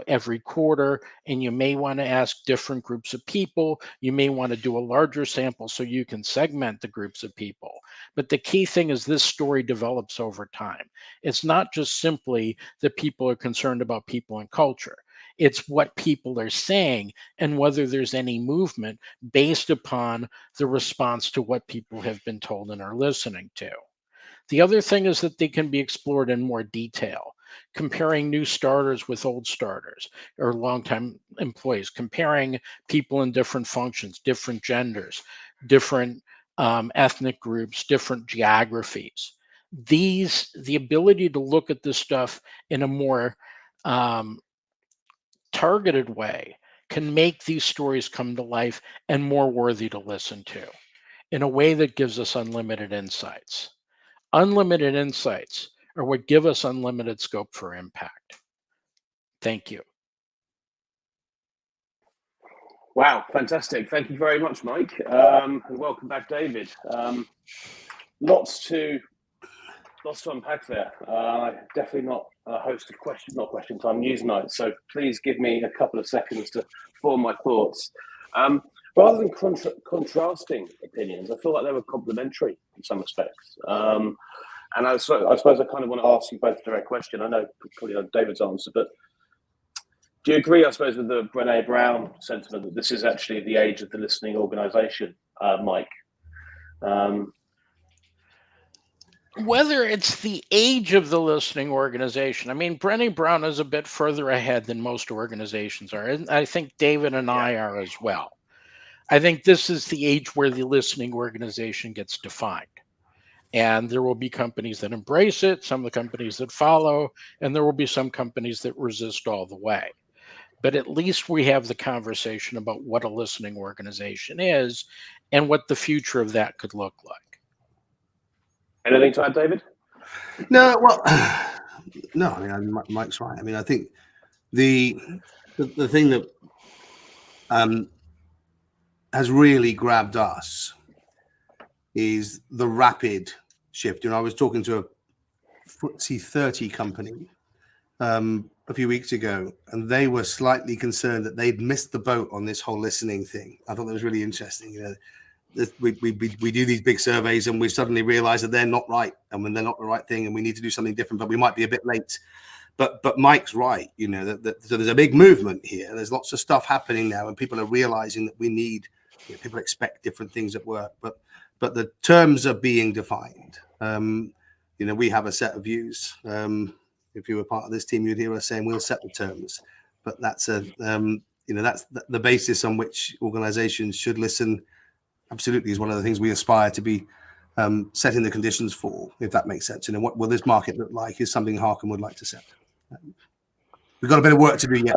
every quarter, and you may want to ask different groups of people. You may want to do a larger sample so you can segment the groups of people. But the key thing is this story develops over time. It's not just simply that people are concerned about people and culture. It's what people are saying and whether there's any movement based upon the response to what people have been told and are listening to. The other thing is that they can be explored in more detail, comparing new starters with old starters or longtime employees, comparing people in different functions, different genders, different ethnic groups, different geographies. The ability to look at this stuff in a more targeted way can make these stories come to life and more worthy to listen to in a way that gives us unlimited insights. Unlimited insights are what give us unlimited scope for impact. Thank you. Wow, fantastic. Thank you very much, Mike. And welcome back, David. Lots to unpack there. Definitely not a host of not question time news night, so please give me a couple of seconds to form my thoughts. Rather than contrasting opinions, I feel like they were complementary in some respects. And I suppose I kind of want to ask you both a direct question. I know probably David's answer, but do you agree, I suppose, with the Brené Brown sentiment that this is actually the age of the listening organization, Mike? Whether it's the age of the listening organization, I mean, Brené Brown is a bit further ahead than most organizations are. And I think David and I are as well. I think this is the age where the listening organization gets defined. And there will be companies that embrace it, some of the companies that follow, and there will be some companies that resist all the way. But at least we have the conversation about what a listening organization is and what the future of that could look like. Anything to add, David? No, well, no. I mean, Mike's right. I mean, I think the thing that has really grabbed us is the rapid shift. I was talking to a FTSE 30 company a few weeks ago, and they were slightly concerned that they'd missed the boat on this whole listening thing. I thought that was really interesting. We do these big surveys, and we suddenly realize that they're not right, and when they're not the right thing, and we need to do something different, but we might be a bit late. But Mike's right. So there's a big movement here. There's lots of stuff happening now, and people are realizing that we need. People expect different things at work, but the terms are being defined. We have a set of views. If you were part of this team, you'd hear us saying we'll set the terms. But that's that's the basis on which organizations should listen. Absolutely, is one of the things we aspire to be setting the conditions for, if that makes sense. What will this market look like is something Harcum would like to set. We've got a bit of work to do yet.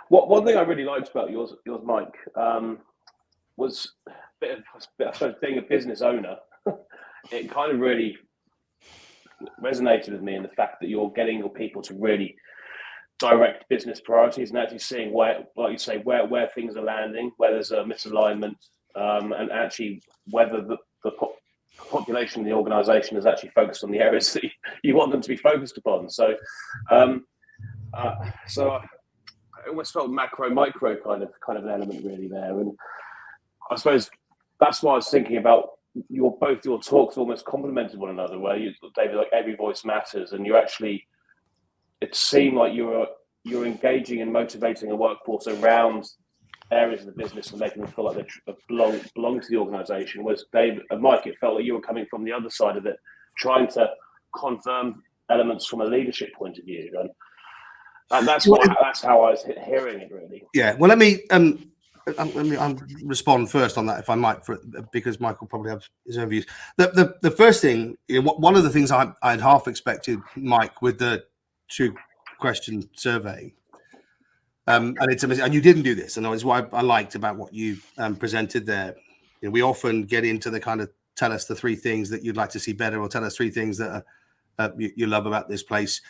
One thing I really liked about yours, Mike, was I suppose being a business owner. It kind of really resonated with me in the fact that you're getting your people to really direct business priorities and actually seeing where, like you say, where things are landing, where there's a misalignment, and actually whether the population of the organization is actually focused on the areas that you want them to be focused upon. So I almost felt macro micro kind of an element really there. And I suppose that's why I was thinking about both your talks almost complemented one another, where David, like every voice matters, and it seemed like you're engaging and motivating a workforce around areas of the business and making them feel like they belong to the organization. Whereas David and Mike, it felt like you were coming from the other side of it, trying to confirm elements from a leadership point of view. And that's how I was hearing it, really. Yeah. Well, let me respond first on that, if I might, because Michael probably have his own views. The first thing, one of the things I'd half expected, Mike, with the 2-question survey And it's amazing. And you didn't do this, and that was what I liked about what you presented there. You know, we often get into the kind of tell us the 3 things that you'd like to see better, or tell us 3 things that you love about this place.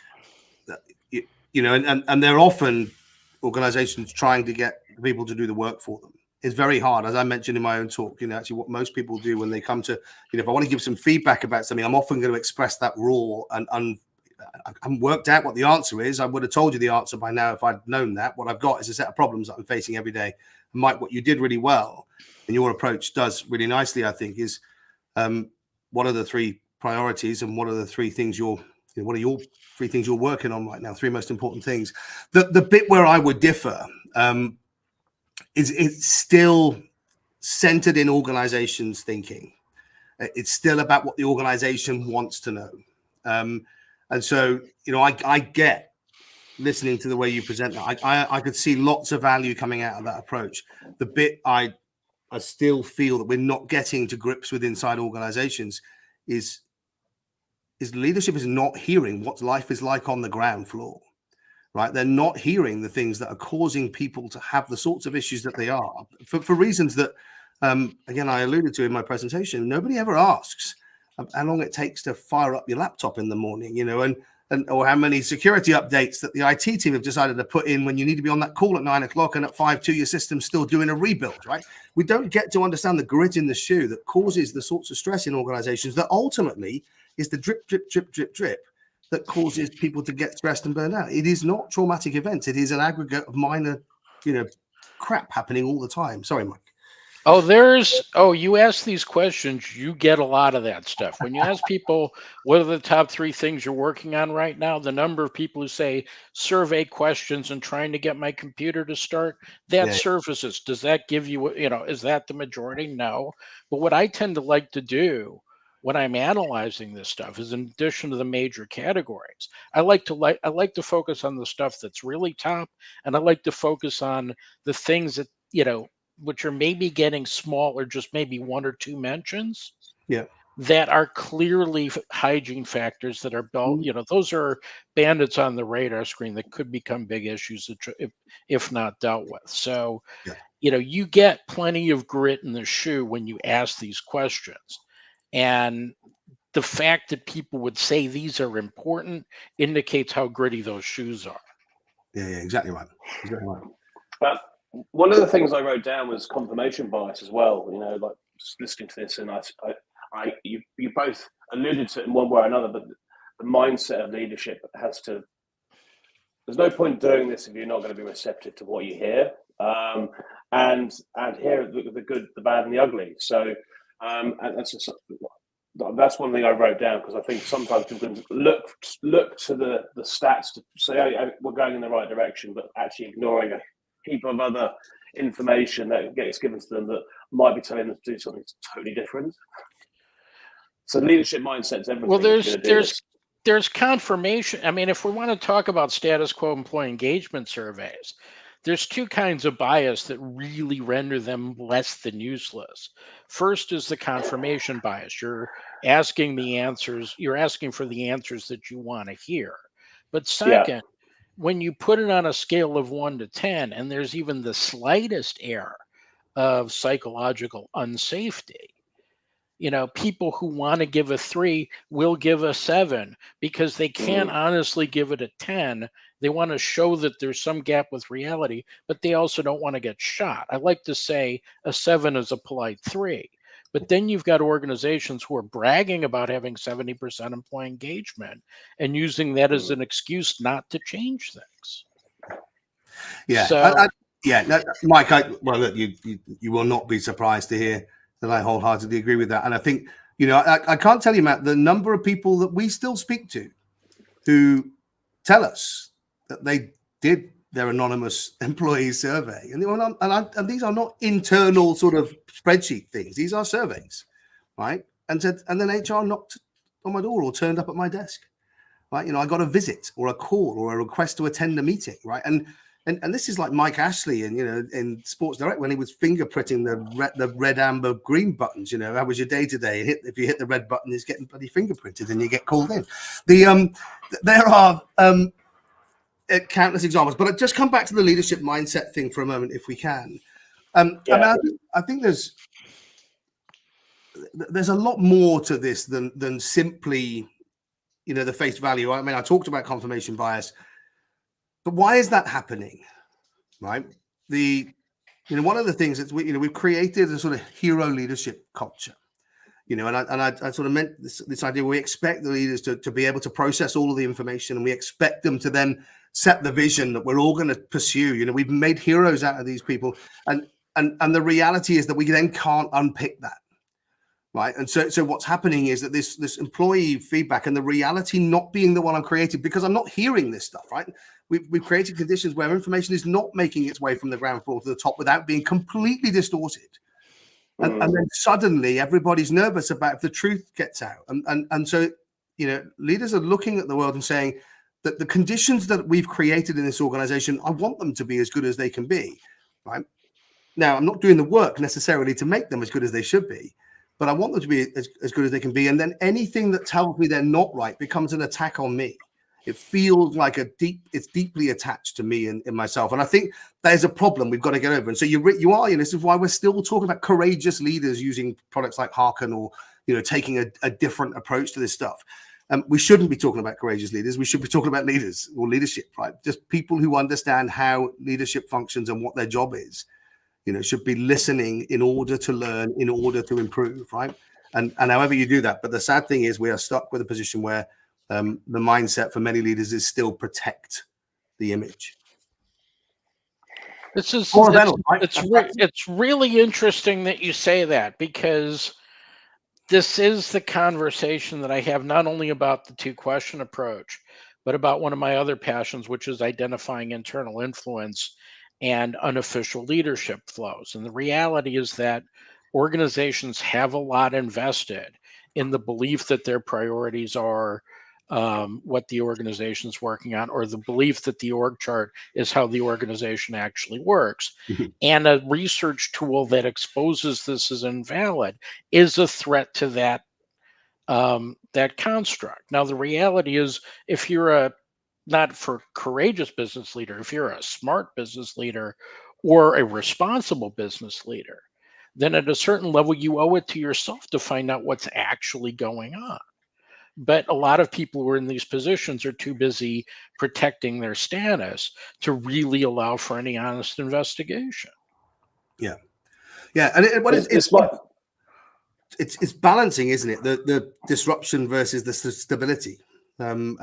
You know, and they're often organizations trying to get people to do the work for them. It's very hard, as I mentioned in my own talk. You know, actually, what most people do when they come to, you know, if I want to give some feedback about something, I'm often going to express that raw and I haven't worked out what the answer is. I would have told you the answer by now if I'd known that. What I've got is a set of problems that I'm facing every day. And Mike, what you did really well, and your approach does really nicely, I think, is what are the 3 priorities, and what are the 3 things what are your 3 things you're working on right now? 3 most important things. The bit where I would differ is it's still centered in organizations thinking. It's still about what the organization wants to know. And so, you know, I get listening to the way you present that. I could see lots of value coming out of that approach. The bit I still feel that we're not getting to grips with inside organizations is leadership is not hearing what life is like on the ground floor, right? They're not hearing the things that are causing people to have the sorts of issues that they are for reasons that, again, I alluded to in my presentation. Nobody ever asks how long it takes to fire up your laptop in the morning, you know, and or how many security updates that the IT team have decided to put in when you need to be on that call at 9 o'clock and at 5:02 your system's still doing a rebuild, right? We don't get to understand the grit in the shoe that causes the sorts of stress in organizations that ultimately is the drip, drip, drip, drip, drip that causes people to get stressed and burned out. It is not traumatic events. It is an aggregate of minor, you know, crap happening all the time. Sorry, Mike. You ask these questions, you get a lot of that stuff. When you ask people, what are the top 3 things you're working on right now? The number of people who say survey questions and trying to get my computer to start, that surfaces. Does that give you, you know, is that the majority? No. But what I tend to like to do when I'm analyzing this stuff is, in addition to the major categories, I like to focus on the stuff that's really top, and I like to focus on the things that, you know, which are maybe getting small or just maybe 1 or 2 mentions, that are clearly hygiene factors that are built. You know, those are bandits on the radar screen that could become big issues if not dealt with. So, you know, you get plenty of grit in the shoe when you ask these questions. And the fact that people would say these are important indicates how gritty those shoes are. Yeah, exactly right. Exactly right. But one of the things I wrote down was confirmation bias as well. You know, like just listening to this, and you both alluded to it in one way or another, but the mindset of leadership has to. There's no point doing this if you're not going to be receptive to what you hear, and hear the good, the bad, and the ugly. So, and that's one thing I wrote down, because I think sometimes people can look to the stats to say, oh, we're going in the right direction, but actually ignoring a heap of other information that gets given to them that might be telling them to do something totally different. So leadership mindset's everything. Well, there's confirmation. I mean, if we want to talk about status quo employee engagement surveys, there's 2 kinds of bias that really render them less than useless. First is the confirmation bias. You're asking for the answers that you want to hear. But second, when you put it on a scale of 1 to 10, and there's even the slightest error of psychological unsafety, you know, people who want to give a 3 will give a 7 because they can't honestly give it a 10. They want to show that there's some gap with reality, but they also don't want to get shot. I like to say a 7 is a polite 3. But then you've got organizations who are bragging about having 70% employee engagement and using that as an excuse not to change things. Yeah. So, Mike, look, you will not be surprised to hear that I wholeheartedly agree with that. And I think, you know, I can't tell you, Matt, the number of people that we still speak to who tell us that they did their anonymous employee survey, and these are not internal sort of spreadsheet things. These are surveys, right? And then HR knocked on my door or turned up at my desk, right? You know, I got a visit or a call or a request to attend a meeting, right? And this is like Mike Ashley and, you know, in Sports Direct when he was fingerprinting the red, amber, green buttons. You know, how was your day today? If you hit the red button, it's getting bloody fingerprinted and you get called in. There are countless examples. But just come back to the leadership mindset thing for a moment, if we can. I think there's a lot more to this than simply, the face value. I mean, I talked about confirmation bias, but why is that happening, right? One of the things that we've created a sort of hero leadership culture, and I sort of meant this idea. We expect the leaders to be able to process all of the information, and we expect them to then set the vision that we're all going to pursue. We've made heroes out of these people, and the reality is that we then can't unpick that. Right. And so what's happening is that this employee feedback and the reality not being the one I'm creating, because I'm not hearing this stuff, right? We've created conditions where information is not making its way from the ground floor to the top without being completely distorted. And then suddenly everybody's nervous about if the truth gets out. And so, leaders are looking at the world and saying that the conditions that we've created in this organization, I want them to be as good as they can be. Right. Now, I'm not doing the work necessarily to make them as good as they should be, but I want them to be as good as they can be. And then anything that tells me they're not right becomes an attack on me. It feels like it's deeply attached to me and in myself. And I think there's a problem we've got to get over. And so this is why we're still talking about courageous leaders using products like Hearken or, taking a different approach to this stuff. We shouldn't be talking about courageous leaders. We should be talking about leaders or leadership, right? Just people who understand how leadership functions and what their job is. Should be listening in order to learn, in order to improve, right? And however you do that. But the sad thing is we are stuck with a position where the mindset for many leaders is still protect the image. It's really interesting that you say that, because this is the conversation that I have not only about the 2-question approach, but about one of my other passions, which is identifying internal influence and unofficial leadership flows. And the reality is that organizations have a lot invested in the belief that their priorities are what the organization's working on, or the belief that the org chart is how the organization actually works. And a research tool that exposes this as invalid is a threat to that construct. Now, the reality is, if you're not for courageous business leader, if you're a smart business leader or a responsible business leader, then at a certain level, you owe it to yourself to find out what's actually going on. But a lot of people who are in these positions are too busy protecting their status to really allow for any honest investigation. Yeah. And it's balancing, isn't it? The disruption versus the stability. And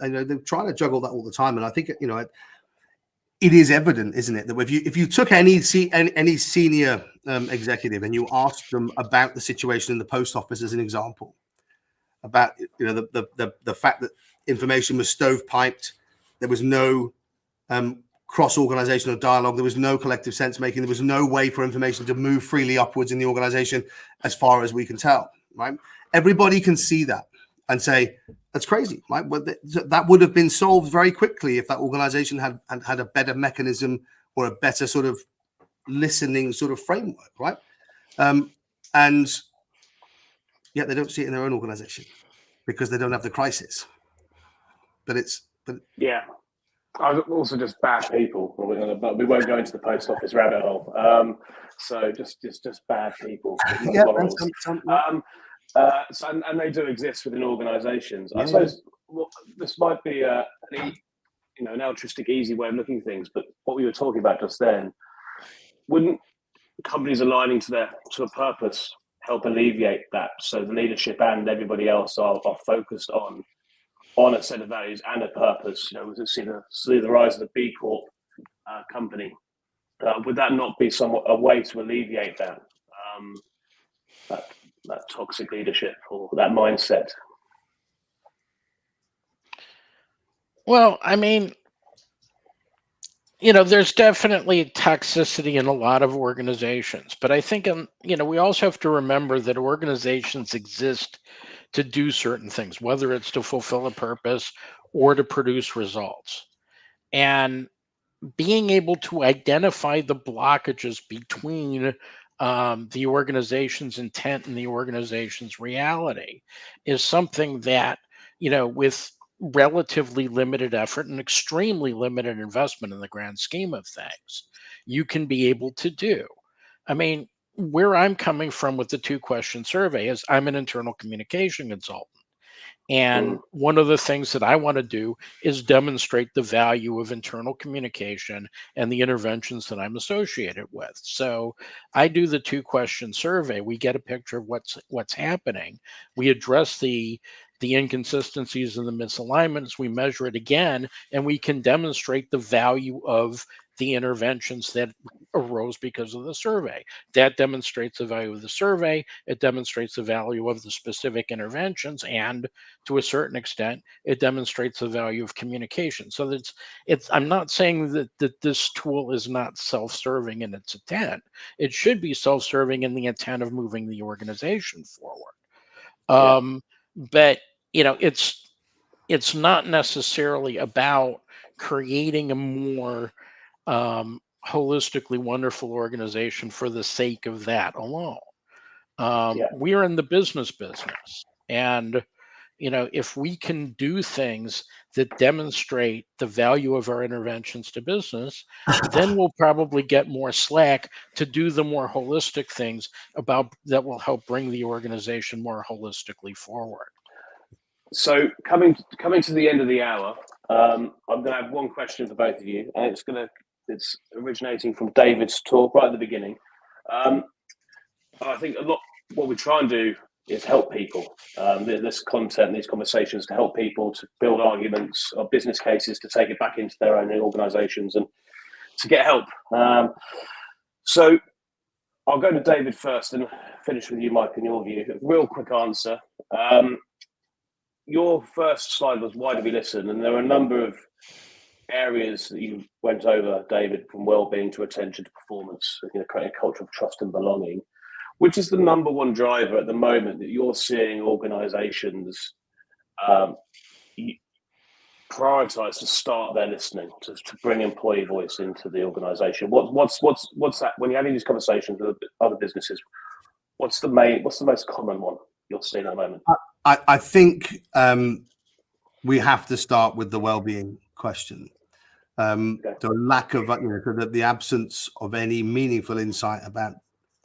they're trying to juggle that all the time. And I think, it is evident, isn't it, that if you took any senior executive and you asked them about the situation in the post office as an example, about the fact that information was stovepiped, there was no cross-organizational dialogue, there was no collective sense making, there was no way for information to move freely upwards in the organization, as far as we can tell. Right? Everybody can see that and say that's crazy, right? But that would have been solved very quickly if that organization had a better mechanism or a better sort of listening sort of framework, right? And yet they don't see it in their own organization because they don't have the crisis. Yeah, also just bad people. But we won't go into the post office rabbit hole. So just bad people. Yeah, and they do exist within organizations. I suppose this might be an altruistic, easy way of looking at things, but what we were talking about just then, wouldn't companies aligning to a purpose help alleviate that, so the leadership and everybody else are focused on a set of values and a purpose? We see the rise of the B Corp company. Would that not be somewhat a way to alleviate that toxic leadership or that mindset? Well, I mean, there's definitely toxicity in a lot of organizations, but I think, we also have to remember that organizations exist to do certain things, whether it's to fulfill a purpose or to produce results. And being able to identify the blockages between the organization's intent and the organization's reality is something that, with relatively limited effort and extremely limited investment in the grand scheme of things, you can be able to do. I mean, where I'm coming from with the 2-question survey is I'm an internal communication consultant. And one of the things that I want to do is demonstrate the value of internal communication and the interventions that I'm associated with. So I do the 2-question survey. We get a picture of what's happening. We address the inconsistencies and the misalignments. We measure it again, and we can demonstrate the value of the interventions that arose because of the survey. That demonstrates the value of the survey. It demonstrates the value of the specific interventions, and to a certain extent, it demonstrates the value of communication. So it's. I'm not saying that this tool is not self-serving in its intent. It should be self-serving in the intent of moving the organization forward. But it's not necessarily about creating a more holistically wonderful organization for the sake of that alone. We are in the business, and if we can do things that demonstrate the value of our interventions to business, then we'll probably get more slack to do the more holistic things that will help bring the organization more holistically forward. So coming to the end of the hour, I'm going to have one question for both of you, and it's originating from David's talk right at the beginning. I think a lot what we try and do is help people. This content, these conversations, to help people to build arguments or business cases to take it back into their own organisations and to get help. So I'll go to David first and finish with you, Mike, and your view. Real quick answer. Your first slide was why do we listen? And there are a number of areas that you went over, David, from well-being to attention to performance, creating a culture of trust and belonging. Which is the number one driver at the moment that you're seeing organisations prioritise to start their listening, to bring employee voice into the organisation? What's that when you're having these conversations with other businesses? What's the most common one you're seeing at the moment? I think we have to start with the well-being question. The lack of the absence of any meaningful insight about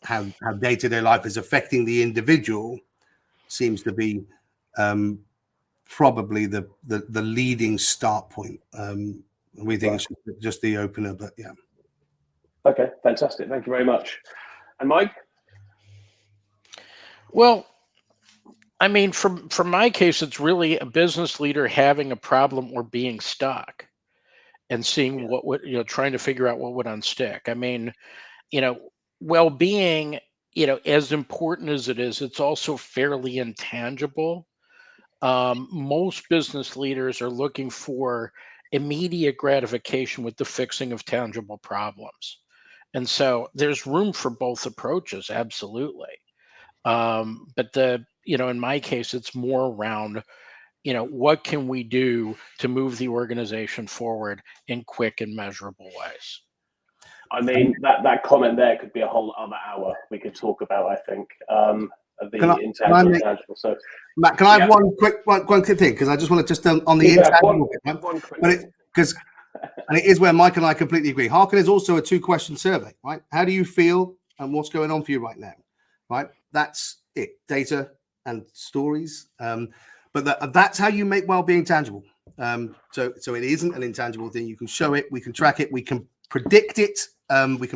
how day-to-day life is affecting the individual seems to be probably the leading start point. We think it's just the opener, but yeah. Okay, fantastic. Thank you very much. And Mike? Well, I mean, from my case, it's really a business leader having a problem or being stuck and seeing what would, trying to figure out what would unstick. I mean, well-being, as important as it is, it's also fairly intangible. Most business leaders are looking for immediate gratification with the fixing of tangible problems. And so there's room for both approaches, absolutely. But in my case, it's more around, what can we do to move the organization forward in quick and measurable ways? I mean, that comment there could be a whole other hour we could talk about, I think, of the intangible. So, Matt, can I have one quick thing? Because I just want to on the intangible bit. One quick and it is where Mike and I completely agree. Harken is also a 2-question survey, right? How do you feel and what's going on for you right now, right? That's it, data and stories. But that's how you make well-being tangible. So it isn't an intangible thing. You can show it, we can track it, we can predict it, and we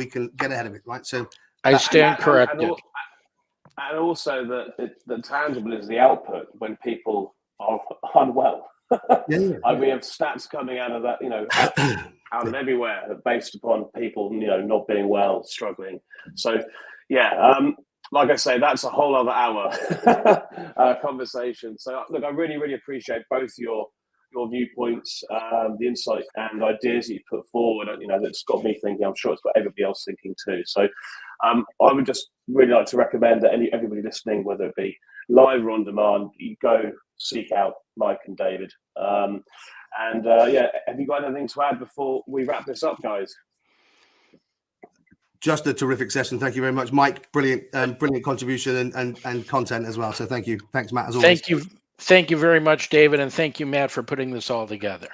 can get ahead of it, right? So I stand corrected. And also the tangible is the output when people are unwell. We have stats coming out of that, out of everywhere based upon people, not being well, struggling. So, like I say, that's a whole other hour conversation. So, look, I really, really appreciate both your viewpoints, the insight and ideas that you put forward. That's got me thinking. I'm sure it's got everybody else thinking too. So, I would just really like to recommend that everybody listening, whether it be live or on demand, you go seek out Mike and David. Have you got anything to add before we wrap this up, guys? Just a terrific session. Thank you very much, Mike. Brilliant contribution and content as well. So thank you. Thanks, Matt, as always. Thank you very much, David, and thank you, Matt, for putting this all together.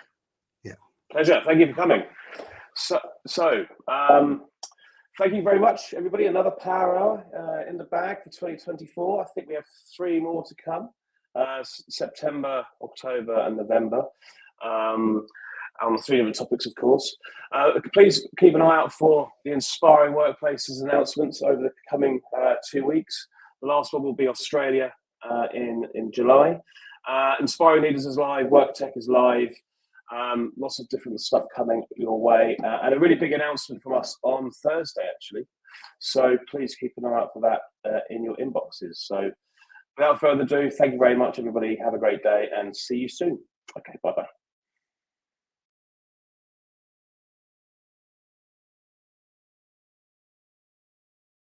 Pleasure. Thank you for coming. Thank you very much, everybody. Another Power Hour in the bag for 2024. I think we have 3 more to come, September, October, and November, on 3 different topics, of course. Please keep an eye out for the Inspiring Workplaces announcements over the coming 2 weeks. The last one will be Australia in July. Inspiring Leaders is live, WorkTech is live. Lots of different stuff coming your way, and a really big announcement from us on Thursday, actually. So please keep an eye out for that in your inboxes. So without further ado, thank you very much, everybody. Have a great day and see you soon. Okay, bye-bye.